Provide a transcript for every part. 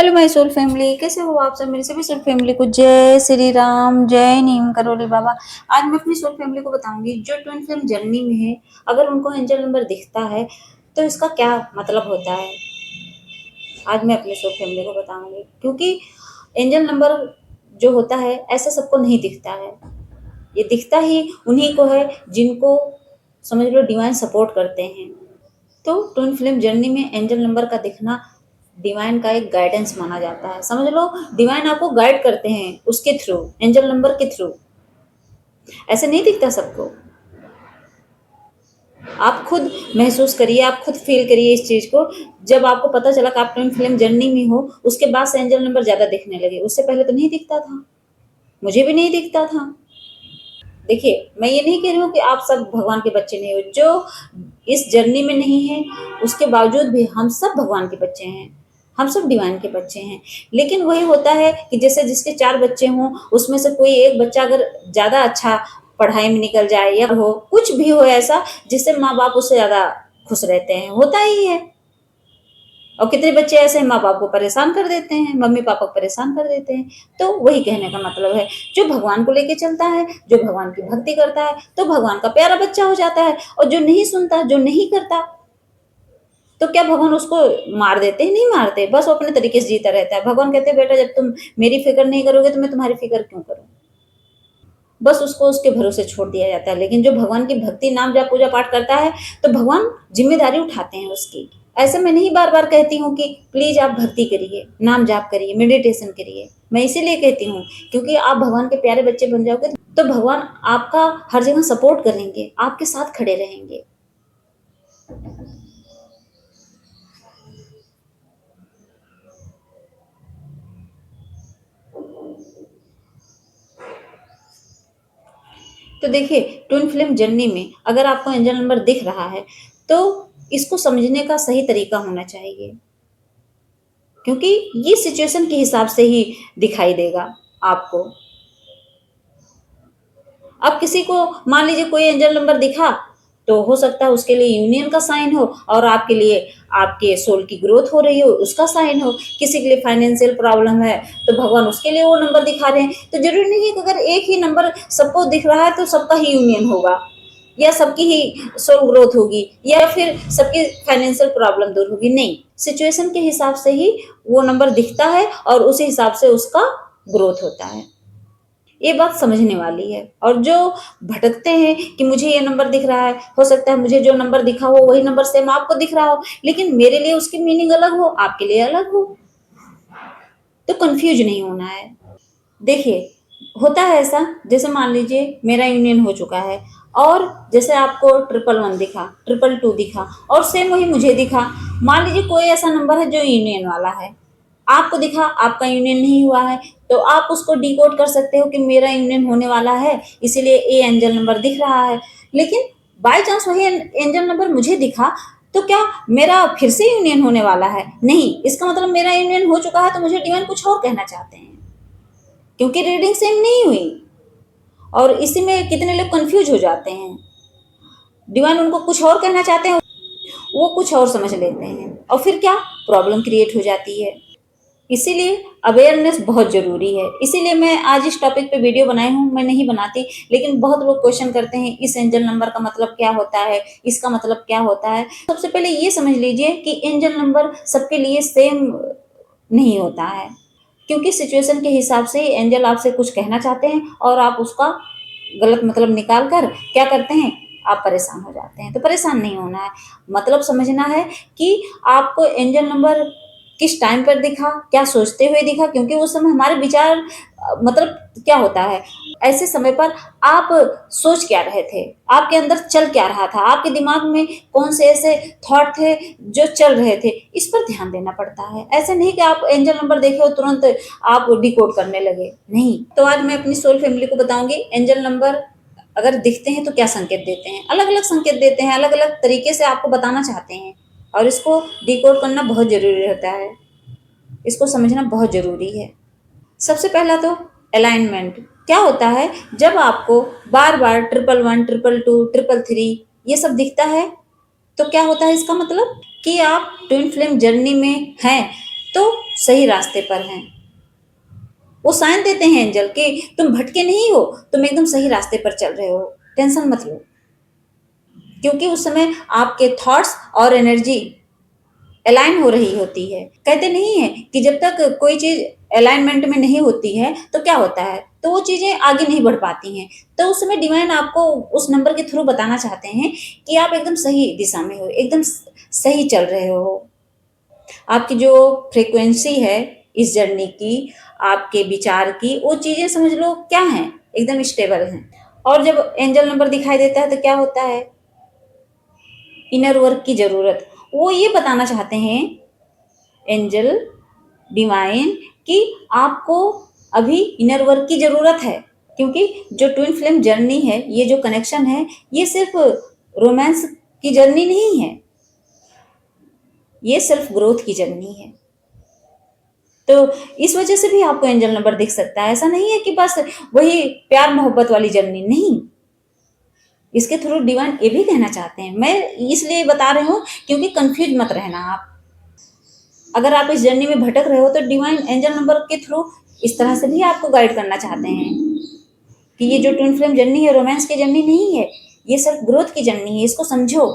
Hello my soul family, कैसे हो आप सब। मेरी सभी सोल फैमिली को जय श्री राम, जय नीम करोली बाबा। आज मैं अपनी सोल फैमिली को बताऊंगी जो ट्विन फ्लेम जर्नी में है, अगर उनको एंजल नंबर दिखता है तो इसका क्या मतलब होता है। आज मैं अपनी सोल फैमिली को बताऊंगी, क्योंकि एंजल नंबर जो होता है ऐसा सबको नहीं दिखता है। ये दिखता ही उन्हीं को है जिनको समझ लो डिवाइन सपोर्ट करते हैं। तो ट्विन फ्लेम जर्नी में एंजल नंबर का दिखना डिवाइन का एक गाइडेंस माना जाता है। समझ लो डिवाइन आपको गाइड करते हैं उसके थ्रू, एंजल नंबर के थ्रू। ऐसे नहीं दिखता सबको। आप खुद महसूस करिए, आप खुद फील करिए इस चीज को। जब आपको पता चला कि आप ट्विन फ्लेम जर्नी में हो, उसके बाद से एंजल नंबर ज्यादा दिखने लगे। उससे पहले तो नहीं दिखता था, मुझे भी नहीं दिखता था। देखिए, मैं ये नहीं कह रही हूँ कि आप सब भगवान के बच्चे नहीं हो। जो इस जर्नी में नहीं है उसके बावजूद भी हम सब भगवान के बच्चे हैं, हम सब डिवाइन के बच्चे हैं। लेकिन वही होता है कि जैसे जिसके 4 बच्चे हों, उसमें से कोई एक बच्चा अगर ज्यादा अच्छा पढ़ाई में निकल जाए या हो कुछ भी हो ऐसा जिससे माँ बाप उससे ज्यादा खुश रहते हैं, होता ही है। और कितने बच्चे ऐसे हैं माँ बाप को परेशान कर देते हैं, मम्मी पापा को परेशान कर देते हैं। तो वही कहने का मतलब है, जो भगवान को लेके चलता है, जो भगवान की भक्ति करता है, तो भगवान का प्यारा बच्चा हो जाता है। और जो नहीं सुनता, जो नहीं करता, तो क्या भगवान उसको मार देते हैं? नहीं मारते, बस वो अपने तरीके से जीता रहता है। भगवान कहते हैं बेटा जब तुम मेरी फिक्र नहीं करोगे तो मैं तुम्हारी फिक्र क्यों करूं। बस उसको उसके भरोसे छोड़ दिया जाता है। लेकिन जो भगवान की भक्ति नाम जाप पूजा पाठ करता है तो भगवान जिम्मेदारी उठाते हैं उसकी। ऐसे मैं नहीं बार बार कहती हूँ कि प्लीज आप भक्ति करिए, नाम जाप करिए, मेडिटेशन करिए। मैं इसीलिए कहती हूँ क्योंकि आप भगवान के प्यारे बच्चे बन जाओगे तो भगवान आपका हर जगह सपोर्ट करेंगे, आपके साथ खड़े रहेंगे। तो देखिए, ट्विन फ्लेम जर्नी में अगर आपको एंजल नंबर दिख रहा है तो इसको समझने का सही तरीका होना चाहिए, क्योंकि ये सिचुएशन के हिसाब से ही दिखाई देगा आपको। अब किसी को मान लीजिए कोई एंजल नंबर दिखा तो हो सकता है उसके लिए यूनियन का साइन हो, और आपके लिए आपके सोल की ग्रोथ हो रही हो उसका साइन हो। किसी के लिए फाइनेंशियल प्रॉब्लम है तो भगवान उसके लिए वो नंबर दिखा रहे हैं। तो जरूरी नहीं है कि अगर एक ही नंबर सबको दिख रहा है तो सबका ही यूनियन होगा, या सबकी ही सोल ग्रोथ होगी, या फिर सबकी फाइनेंशियल प्रॉब्लम दूर होगी। नहीं, सिचुएशन के हिसाब से ही वो नंबर दिखता है और उसी हिसाब से उसका ग्रोथ होता है। ये बात समझने वाली है। और जो भटकते हैं कि मुझे ये नंबर दिख रहा है, हो सकता है मुझे जो नंबर दिखा हो वही नंबर सेम आपको दिख रहा हो, लेकिन मेरे लिए उसकी मीनिंग अलग हो, आपके लिए अलग हो, तो कंफ्यूज नहीं होना है। देखिए, होता है ऐसा, जैसे मान लीजिए मेरा यूनियन हो चुका है और जैसे आपको 111 दिखा, 222 दिखा और सेम वही मुझे दिखा। मान लीजिए कोई ऐसा नंबर है जो यूनियन वाला है, आपको दिखा, आपका यूनियन नहीं हुआ है, तो आप उसको डिकोड कर सकते हो कि मेरा यूनियन होने वाला है, इसीलिए ए एंजल नंबर दिख रहा है। लेकिन बाय चांस वही एंजल नंबर मुझे दिखा तो क्या मेरा फिर से यूनियन होने वाला है? नहीं, इसका मतलब मेरा यूनियन हो चुका है तो मुझे डिवाइन कुछ और कहना चाहते हैं, क्योंकि रीडिंग सेम नहीं हुई। और इसी में कितने लोग कंफ्यूज हो जाते हैं। डिवाइन उनको कुछ और कहना चाहते हैं, वो कुछ और समझ लेते हैं और फिर क्या प्रॉब्लम क्रिएट हो जाती है। इसीलिए अवेयरनेस बहुत जरूरी है। इसीलिए मैं आज इस टॉपिक पे वीडियो बनाई हूँ। मैं नहीं बनाती, लेकिन बहुत लोग क्वेश्चन करते हैं इस एंजल नंबर का मतलब क्या होता है, इसका मतलब क्या होता है। सबसे पहले ये समझ लीजिए कि एंजल नंबर सबके लिए सेम नहीं होता है, क्योंकि सिचुएशन के हिसाब से एंजल आपसे कुछ कहना चाहते हैं और आप उसका गलत मतलब निकाल कर क्या करते हैं, आप परेशान हो जाते हैं। तो परेशान नहीं होना है, मतलब समझना है कि आपको एंजल नंबर किस टाइम पर दिखा, क्या सोचते हुए दिखा, क्योंकि उस समय हमारे विचार मतलब क्या होता है, ऐसे समय पर आप सोच क्या रहे थे, आपके अंदर चल क्या रहा था, आपके दिमाग में कौन से ऐसे थॉट थे जो चल रहे थे, इस पर ध्यान देना पड़ता है। ऐसे नहीं कि आप एंजल नंबर देखे और तुरंत आप डिकोड करने लगे, नहीं। तो आज मैं अपनी सोल फैमिली को बताऊंगी एंजल नंबर अगर दिखते हैं तो क्या संकेत देते हैं। अलग अलग संकेत देते हैं, अलग अलग तरीके से आपको बताना चाहते हैं, और इसको डिकोड करना बहुत जरूरी रहता है, इसको समझना बहुत जरूरी है। सबसे पहला तो अलाइनमेंट क्या होता है, जब आपको बार बार 111, 222, 333 ये सब दिखता है तो क्या होता है, इसका मतलब कि आप ट्विन फ्लेम जर्नी में हैं। तो सही रास्ते पर हैं। वो साइन देते हैं एंजल कि तुम भटके नहीं हो, तुम एकदम सही रास्ते पर चल रहे हो, टेंशन मत लो। क्योंकि उस समय आपके थॉट्स और एनर्जी अलाइन हो रही होती है। कहते नहीं है कि जब तक कोई चीज अलाइनमेंट में नहीं होती है तो क्या होता है, तो वो चीजें आगे नहीं बढ़ पाती हैं। तो उस समय डिवाइन आपको उस नंबर के थ्रू बताना चाहते हैं कि आप एकदम सही दिशा में हो, एकदम सही चल रहे हो। आपकी जो फ्रीक्वेंसी है इस जर्नी की, आपके विचार की, वो चीजें समझ लो क्या है, एकदम स्टेबल हैं। और जब एंजल नंबर दिखाई देता है तो क्या होता है, इनर वर्क की जरूरत। वो ये बताना चाहते हैं एंजल डिवाइन कि आपको अभी इनर वर्क की जरूरत है। क्योंकि जो ट्विन फ्लेम जर्नी है, ये जो कनेक्शन है, ये सिर्फ रोमांस की जर्नी नहीं है, ये सेल्फ ग्रोथ की जर्नी है। तो इस वजह से भी आपको एंजल नंबर दिख सकता है। ऐसा नहीं है कि बस वही प्यार मोहब्बत वाली जर्नी, नहीं। इसके थ्रू डिवाइन ये भी कहना चाहते हैं, मैं इसलिए बता रही हूँ क्योंकि कंफ्यूज मत रहना आप। अगर आप इस जर्नी में भटक रहे हो तो डिवाइन एंजल नंबर के थ्रू इस तरह से भी आपको गाइड करना चाहते हैं कि ये जो ट्विन फ्लेम जर्नी है रोमांस की जर्नी नहीं है, ये सेल्फ ग्रोथ की जर्नी है, इसको समझो।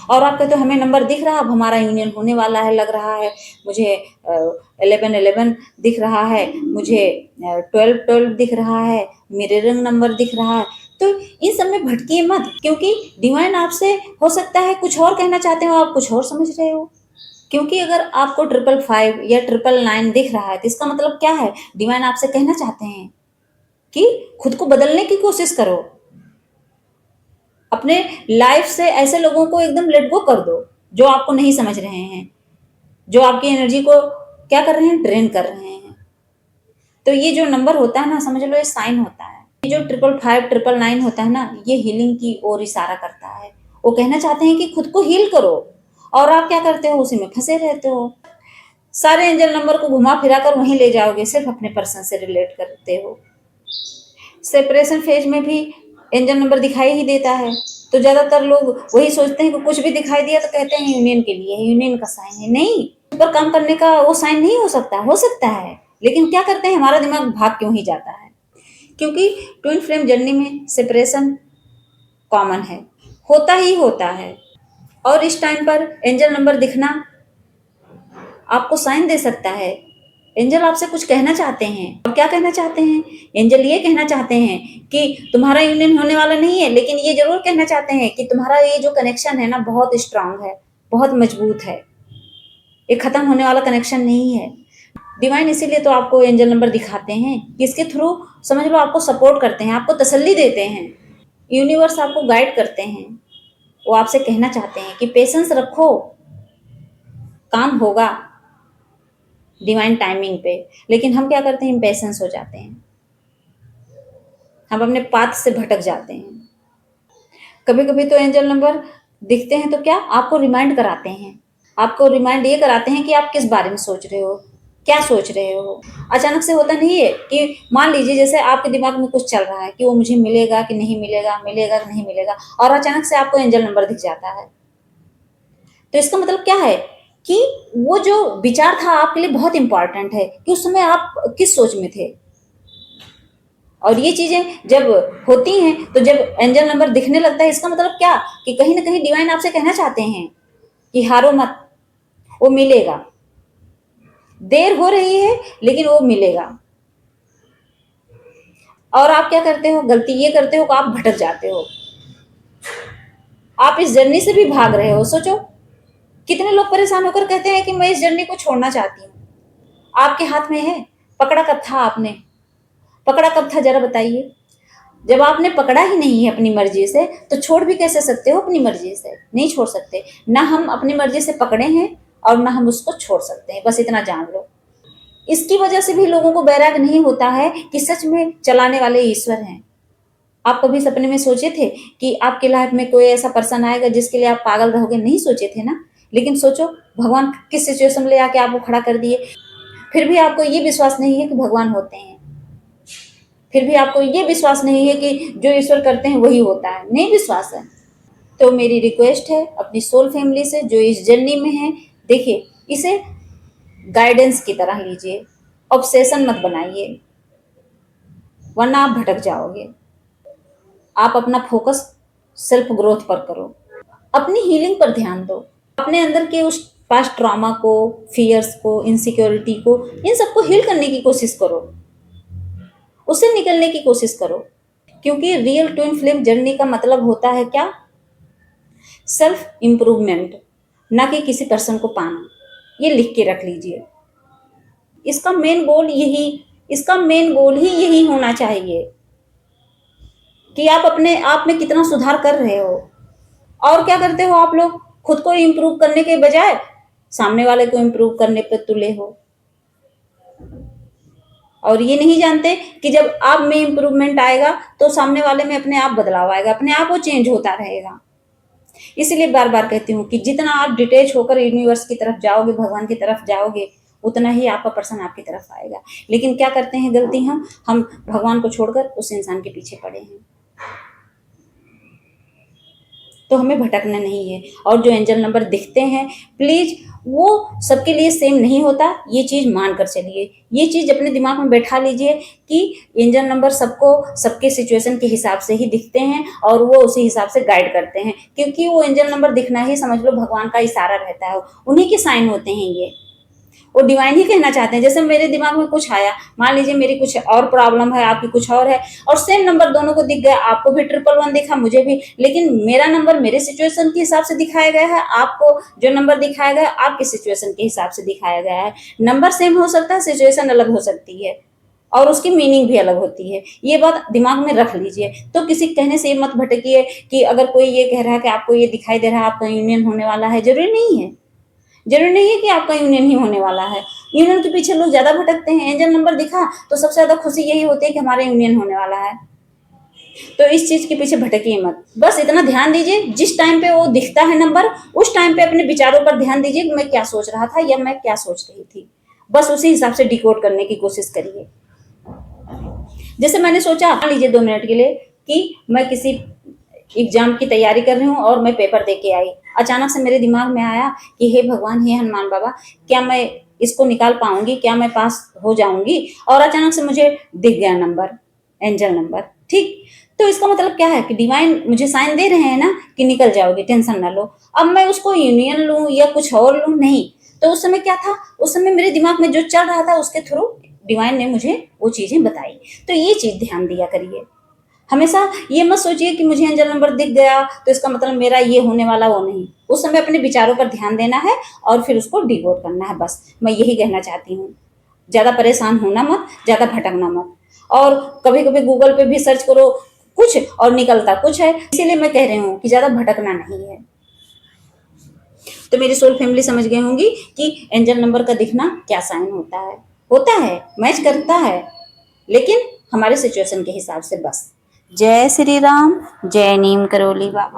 और आप कहते हो हमें नंबर दिख रहा, अब हमारा यूनियन होने वाला है, लग रहा है मुझे 11-11 दिख रहा है, मुझे 12-12 दिख रहा है, मिररिंग नंबर दिख रहा है। तो इन सब में भटकिए मत, क्योंकि डिवाइन आपसे हो सकता है कुछ और कहना चाहते हो, आप कुछ और समझ रहे हो। क्योंकि अगर आपको 555 या 999 दिख रहा है तो इसका मतलब क्या है, डिवाइन आपसे कहना चाहते हैं कि खुद को बदलने की कोशिश करो। अपने लाइफ से ऐसे लोगों को एकदम लेट गो कर दो जो आपको नहीं समझ रहे हैं, जो आपकी एनर्जी को क्या कर रहे हैं, ड्रेन कर रहे हैं। तो ये जो नंबर होता है ना, समझ लो ये साइन होता है। ये जो 555 999 होता है ना, ये हीलिंग की ओर इशारा करता है। वो कहना चाहते हैं कि खुद को हील करो, और आप क्या करते हो, उसी में फंसे रहते हो। सारे एंजल नंबर को घुमा फिरा कर वहीं ले जाओगे, सिर्फ अपने पर्सन से रिलेट करते हो। सेपरेशन फेज में भी एंजल नंबर दिखाई ही देता है, तो ज्यादातर लोग वही सोचते हैं कि कुछ भी दिखाई दिया तो कहते हैं यूनियन के लिए है, यूनियन का साइन है। नहीं, पर काम करने का वो साइन नहीं हो सकता है। लेकिन क्या करते हैं, हमारा दिमाग भाग क्यों ही जाता है, क्योंकि ट्विन फ्लेम जर्नी में सेपरेशन कॉमन है, होता ही होता है। और इस टाइम पर एंजल नंबर दिखना आपको साइन दे सकता है। एंजल आपसे कुछ कहना चाहते हैं। और क्या कहना चाहते हैं, एंजल ये कहना चाहते हैं कि तुम्हारा यूनियन होने वाला नहीं है, लेकिन ये जरूर कहना चाहते हैं कि तुम्हारा ये जो कनेक्शन है ना, बहुत स्ट्रांग है, बहुत मजबूत है, ये खत्म होने वाला कनेक्शन नहीं है। डिवाइन इसीलिए तो आपको एंजल नंबर दिखाते हैं कि इसके थ्रू समझ लो आपको सपोर्ट करते हैं, आपको तसल्ली देते हैं, यूनिवर्स आपको गाइड करते हैं। वो आपसे कहना चाहते हैं कि पेशेंस रखो, काम होगा डिवाइन टाइमिंग पे। लेकिन हम क्या करते हैं, इम्पेशेंस हो जाते हैं, हम अपने पाथ से भटक जाते हैं। कभी कभी तो एंजल नंबर दिखते हैं तो क्या आपको रिमाइंड कराते हैं, आपको रिमाइंड ये कराते हैं कि आप किस बारे में सोच रहे हो, क्या सोच रहे हो। अचानक से होता नहीं है कि मान लीजिए जैसे आपके दिमाग में कुछ चल रहा है कि वो मुझे मिलेगा कि नहीं मिलेगा, मिलेगा कि नहीं मिलेगा, और अचानक से आपको एंजल नंबर दिख जाता है। तो इसका मतलब क्या है कि वो जो विचार था आपके लिए बहुत इंपॉर्टेंट है कि उस समय आप किस सोच में थे। और ये चीजें जब होती हैं तो जब एंजल नंबर दिखने लगता है, इसका मतलब क्या कि कहीं ना कहीं डिवाइन आपसे कहना चाहते हैं कि हारो मत, वो मिलेगा, देर हो रही है लेकिन वो मिलेगा। और आप क्या करते हो, गलती ये करते हो कि आप भटक जाते हो, आप इस जर्नी से भी भाग रहे हो। सोचो कितने लोग परेशान होकर कहते हैं कि मैं इस जर्नी को छोड़ना चाहती हूँ। आपके हाथ में है, पकड़ा कब था आपने, पकड़ा कब था जरा बताइए। जब आपने पकड़ा ही नहीं है अपनी मर्जी से तो छोड़ भी कैसे सकते हो, अपनी मर्जी से नहीं छोड़ सकते। ना हम अपनी मर्जी से पकड़े हैं और ना हम उसको छोड़ सकते हैं, बस इतना जान लो। इसकी वजह से भी लोगों को बैराग नहीं होता है कि सच में चलाने वाले ईश्वर हैं। आप कभी सपने में सोचे थे कि आपकी लाइफ में कोई ऐसा पर्सन आएगा जिसके लिए आप पागल रहोगे, नहीं सोचे थे ना। लेकिन सोचो भगवान किस सिचुएशन में ले आके आपको खड़ा कर दिए, फिर भी आपको ये विश्वास नहीं है कि भगवान होते हैं, फिर भी आपको ये विश्वास नहीं है कि जो ईश्वर करते हैं वही होता है, नहीं विश्वास है। तो मेरी रिक्वेस्ट है अपनी सोल फैमिली से जो इस जर्नी में है, देखिए इसे गाइडेंस की तरह लीजिए, ऑब्सेशन मत बनाइए, वरना आप भटक जाओगे। आप अपना फोकस सेल्फ ग्रोथ पर करो, अपनी हीलिंग पर ध्यान दो, अपने अंदर के उस पास्ट ट्रॉमा को, फियर्स को, इनसिक्योरिटी को, इन सबको हील करने की कोशिश करो, उससे निकलने की कोशिश करो। क्योंकि रियल ट्विन फ्लेम जर्नी का मतलब होता है क्या? सेल्फ इंप्रूवमेंट, ना कि किसी पर्सन को पाना। ये लिख के रख लीजिए। इसका मेन गोल यही इसका मेन गोल ही यही होना चाहिए कि आप अपने आप में कितना सुधार कर रहे हो। और क्या करते हो आप लोग? खुद को इम्प्रूव करने के बजाय सामने वाले को इम्प्रूव करने पर तुले हो, और ये नहीं जानते कि जब आप में इम्प्रूवमेंट आएगा तो सामने वाले में अपने आप बदलाव आएगा, अपने आप वो चेंज होता रहेगा। इसीलिए बार बार कहती हूँ कि जितना आप डिटेच होकर यूनिवर्स की तरफ जाओगे, भगवान की तरफ जाओगे, उतना ही आपका पर्सन आपकी तरफ आएगा। लेकिन क्या करते हैं गलती, हम भगवान को छोड़कर उस इंसान के पीछे पड़े हैं। तो हमें भटकना नहीं है। और जो एंजल नंबर दिखते हैं, प्लीज वो सबके लिए सेम नहीं होता, ये चीज मान कर चलिए, ये चीज अपने दिमाग में बैठा लीजिए कि एंजल नंबर सबको सबके सिचुएशन के हिसाब से ही दिखते हैं और वो उसी हिसाब से गाइड करते हैं। क्योंकि वो एंजल नंबर दिखना ही समझ लो भगवान का इशारा रहता है, उन्हीं के साइन होते हैं ये, वो डिवाइन ही कहना चाहते हैं। जैसे मेरे दिमाग में कुछ आया, मान लीजिए मेरी कुछ और प्रॉब्लम है, आपकी कुछ और है, और सेम नंबर दोनों को दिख गया, आपको भी 111 दिखा, मुझे भी, लेकिन मेरा नंबर मेरे सिचुएशन के हिसाब से दिखाया गया है, आपको जो नंबर दिखाया गया आपकी सिचुएशन के हिसाब से दिखाया गया है। नंबर सेम हो सकता है, सिचुएशन अलग हो सकती है और उसकी मीनिंग भी अलग होती है। ये बात दिमाग में रख लीजिए। तो किसी कहने से मत भटकिए कि अगर कोई ये कह रहा है कि आपको ये दिखाई दे रहा है आपका यूनियन होने वाला है, जरूरी नहीं है। जरूरी नहीं है कि आपका यूनियन ही होने वाला है। यूनियन के पीछे लोग ज्यादा भटकते हैं। एंजल नंबर दिखा तो सबसे ज्यादा खुशी यही होती है कि हमारा यूनियन होने वाला है। तो इस चीज के पीछे भटकिए मत, बस इतना ध्यान दीजिए, जिस टाइम पे वो दिखता है नंबर, उस टाइम पे अपने विचारों पर ध्यान दीजिए कि मैं क्या सोच रहा था या मैं क्या सोच रही थी, बस उसी हिसाब से डिकोड करने की कोशिश करिए। जैसे मैंने सोचा, मान लीजिए 2 मिनट के लिए कि मैं किसी एग्जाम की तैयारी कर रही हूँ और मैं पेपर दे के आई, अचानक से मेरे दिमाग में आया कि हे भगवान, हे हनुमान बाबा, क्या मैं इसको निकाल पाऊंगी, क्या मैं पास हो जाऊंगी? और अचानक से मुझे दिख गया नंबर, एंजल नंबर, ठीक। तो इसका मतलब क्या है कि डिवाइन मुझे साइन दे रहे हैं ना कि निकल जाओगे, टेंशन ना लो। अब मैं उसको यूनियन लूं या कुछ और लूं, नहीं। तो उस समय क्या था, उस समय मेरे दिमाग में जो चल रहा था उसके थ्रू डिवाइन ने मुझे वो चीजें बताई। तो ये चीज ध्यान दिया करिए। हमेशा ये मत सोचिए कि मुझे एंजल नंबर दिख गया तो इसका मतलब मेरा ये होने वाला, वो नहीं। उस समय अपने विचारों पर ध्यान देना है और फिर उसको डिकोड करना है, बस मैं यही कहना चाहती हूँ। ज्यादा परेशान होना मत, ज्यादा भटकना मत। और कभी कभी गूगल पे भी सर्च करो कुछ और निकलता कुछ है, इसीलिए मैं कह रही हूँ कि ज्यादा भटकना नहीं है। तो मेरी सोल फैमिली समझ गई होंगी कि एंजल नंबर का दिखना क्या साइन होता है, मैच करता है, लेकिन हमारे सिचुएशन के हिसाब से बस। जय श्री राम, जय नीम करोली बाबा।